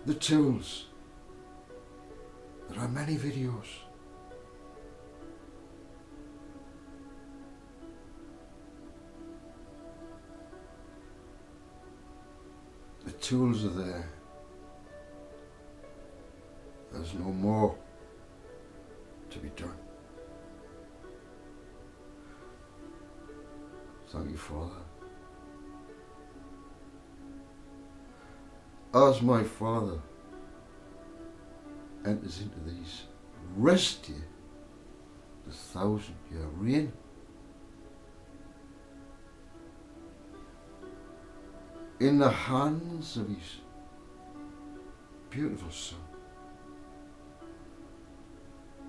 the tools. There are many videos. The tools are there. There's no more to be done. Thank you, Father. As my Father enters into these rest here, the 1,000-year reign, in the hands of his beautiful son,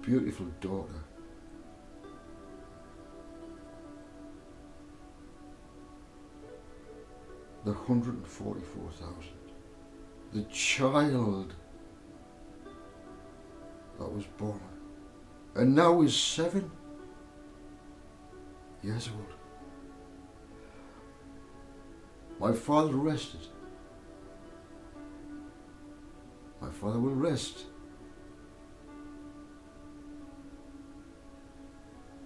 beautiful daughter, the 144,000, the child that was born and now is 7 years old. My Father rested. My Father will rest.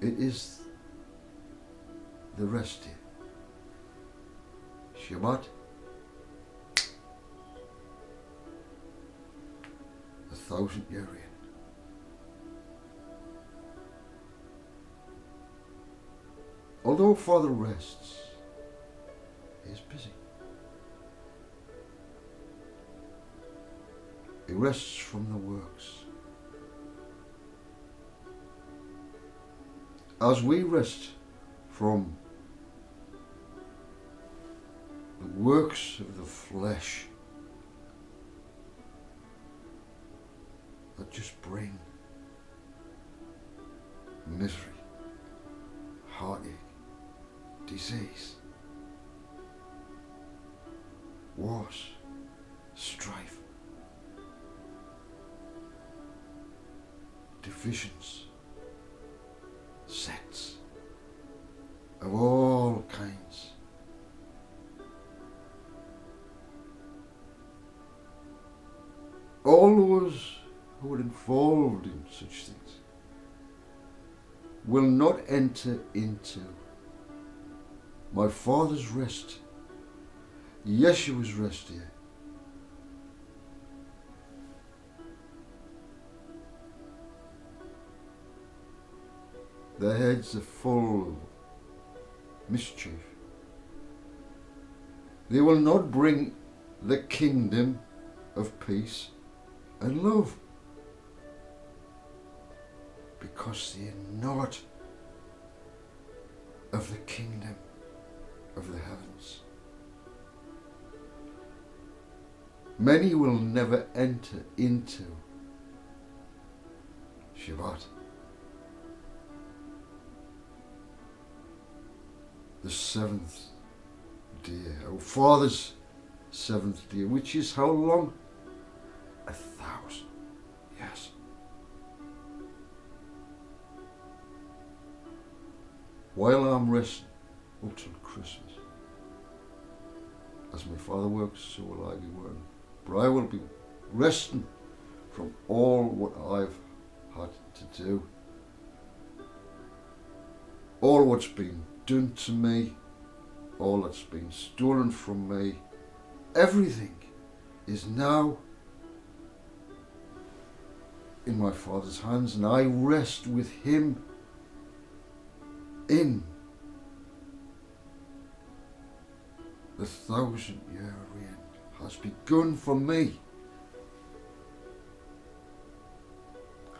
It is the rest here. Shabbat, the 1,000-year reign. Although Father rests, he is busy. He rests from the works. As we rest from the works of the flesh that just bring misery, heartache, disease, wars, strife, divisions, sects of all kinds. All those who are involved in such things will not enter into my Father's rest, Yeshua's rest here. Their heads are full of mischief. They will not bring the kingdom of peace and love, because they are not of the kingdom of the heavens. Many will never enter into Shabbat, the 7th day, our Father's 7th day, which is how long? 1,000 years. While I'm resting until Christmas, as my Father works, so will I be working. But I will be resting from all what I've had to do, all what's been done to me, all that's been stolen from me. Everything is now in my Father's hands, and I rest with him in the 1,000-year reign has begun for me.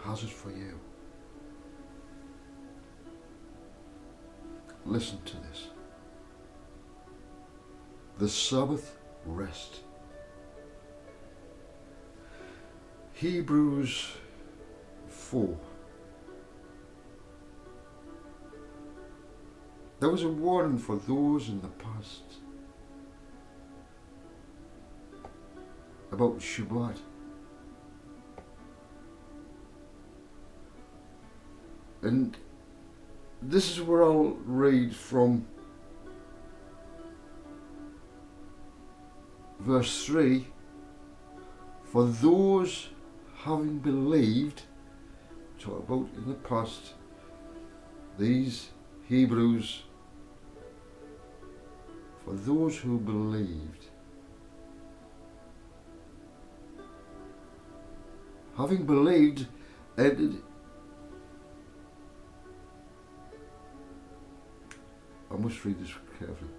Has it for you? Listen to this. The Sabbath rest. Hebrews 4. There was a warning for those in the past about Shabbat. And this is where I'll read from verse 3. For those having believed, talk about in the past, these Hebrews, for those who believed, having believed, entered. I must read this carefully.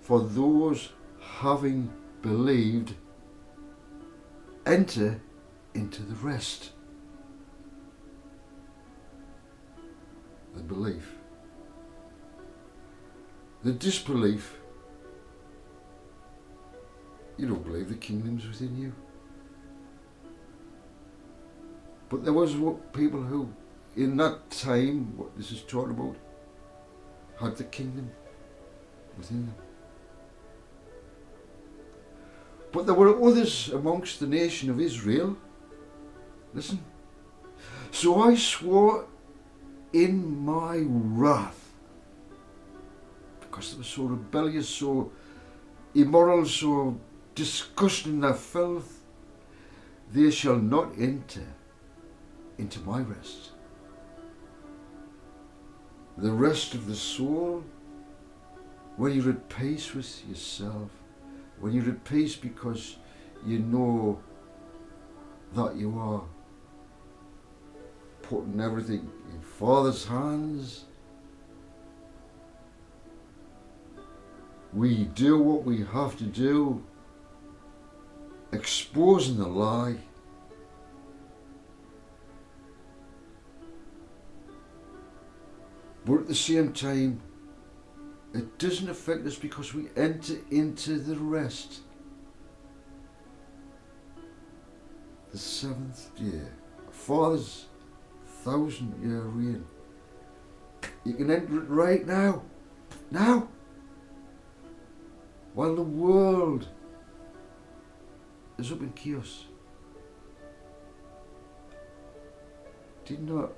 For those having believed, enter into the rest. The belief. The disbelief. You don't believe the kingdom's within you. But there was people who, in that time, what this is talking about, had the kingdom within them. But there were others amongst the nation of Israel. Listen. So I swore in my wrath, because they were so rebellious, so immoral, so disgusting in their filth, they shall not enter into my rest. The rest of the soul, when you're at peace with yourself, when you're at peace because you know that you are putting everything in Father's hands. We do what we have to do, exposing the lie. But at the same time, it doesn't affect us because we enter into the rest. The seventh day, Father's 1,000-year reign. You can enter it right now. Now. While the world is up in chaos. Did not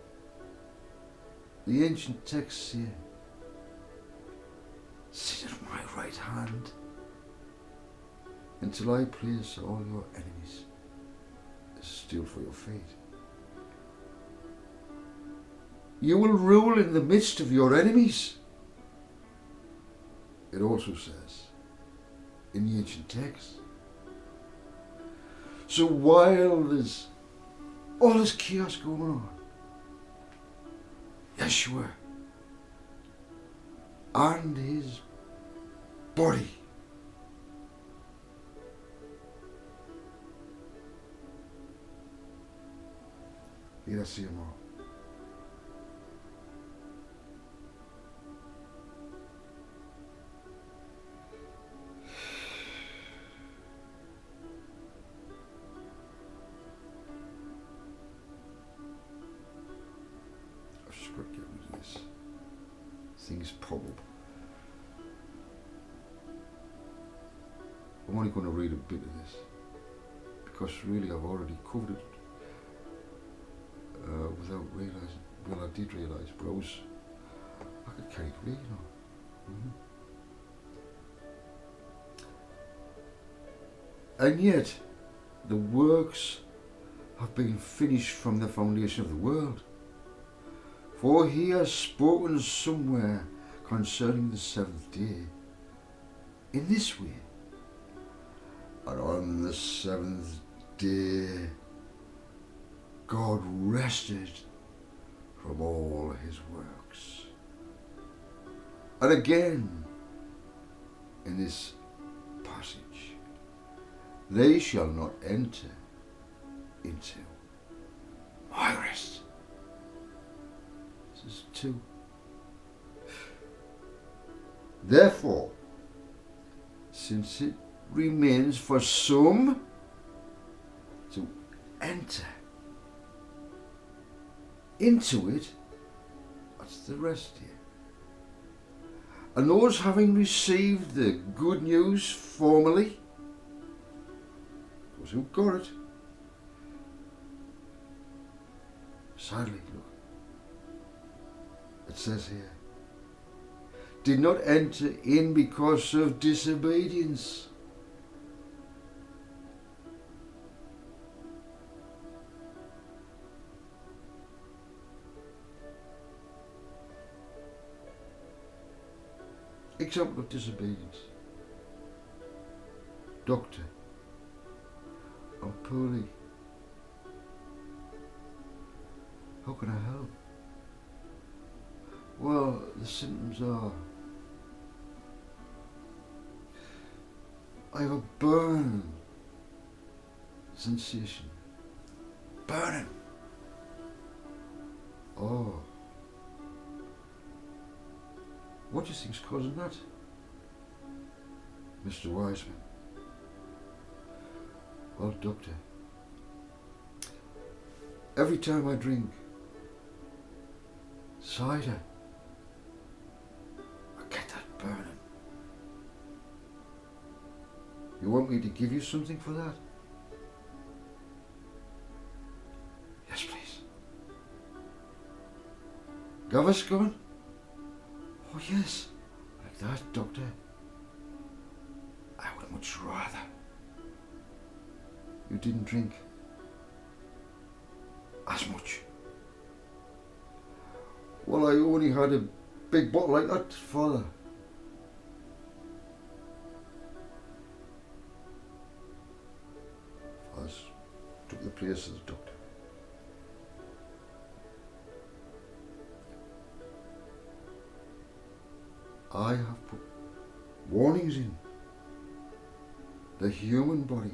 the ancient texts say, sit at my right hand until I place all your enemies as steel for your feet. You will rule in the midst of your enemies. It also says in the ancient text. So while there's all this chaos going on, Yeshua and his body here I see them all. I've just got to get rid of this. Things pop up. I'm only going to read a bit of this because really I've already covered it without realising. Well, I did realise, but I could carry reading on. And yet, the works have been finished from the foundation of the world. For he has spoken somewhere concerning the seventh day in this way. And on the seventh day, God rested from all his works. And again, in this passage, they shall not enter into my rest. This is 2. Therefore, since it remains for some to enter into it, that's the rest here. And those having received the good news formally, those who got it, sadly, look, it says here, did not enter in because of disobedience. example of disobedience. Doctor, I'm poorly. How can I help? Well, the symptoms are I have a burn sensation. Burning. Oh. What do you think's causing that? Mr. Wiseman. Well, doctor, every time I drink cider, I get that burning. You want me to give you something for that? Yes, please. Gaviscon? Oh, yes. Like that, doctor. I would much rather you didn't drink as much. Well, I only had a big bottle like that, Father. Father took the place of the doctor. I have put warnings in the human body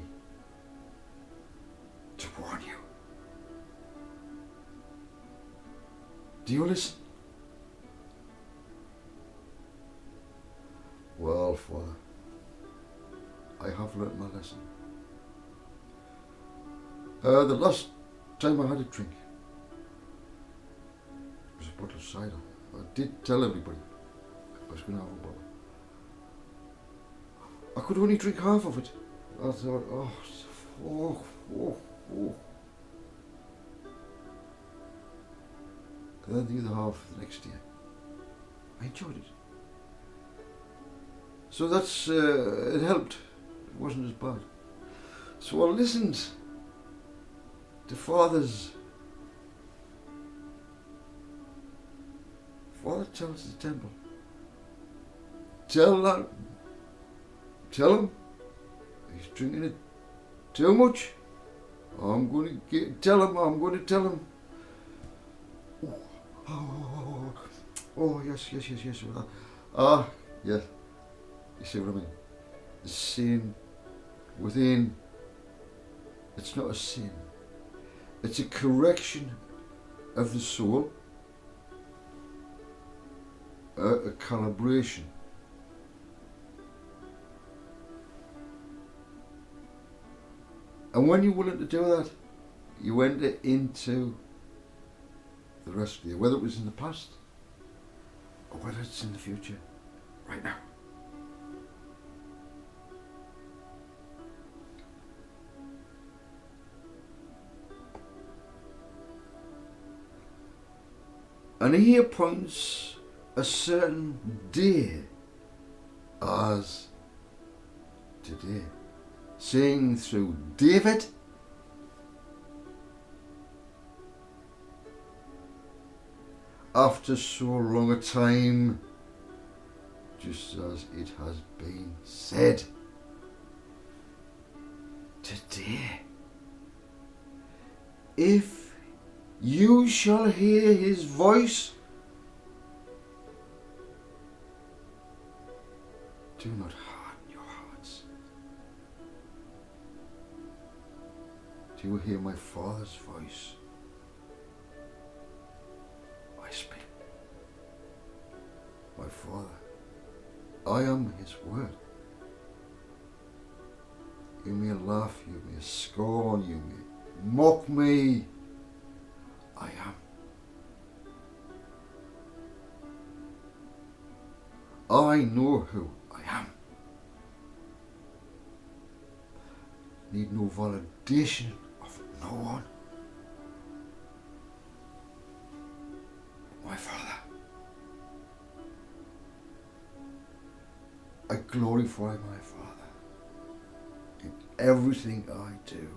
to warn you. Do you listen? Well, Father, I have learnt my lesson. The last time I had a drink, it was a bottle of cider. I did tell everybody I was going to have a bottle. I could only drink half of it. I thought, oh. And then the other half the next year. I enjoyed it. So that's, it helped. It wasn't as bad. So I listened to Father tells the temple, tell him he's drinking it too much. I'm going to tell him. Oh, yes. Yes. Yes. You see what I mean? The sin within, it's not a sin. It's a correction of the soul, a calibration. And when you're willing to do that, you enter into the rest of you, whether it was in the past or whether it's in the future, right now. And he appoints a certain day as today, saying through David, after so long a time, just as it has been said, today, if you shall hear his voice, do not harden your hearts. Do you hear my Father's voice? I speak. My Father, I am his word. You may laugh, you may scorn, you may mock me. I am. I know who I am. Need no validation of no one. My Father. I glorify my Father in everything I do.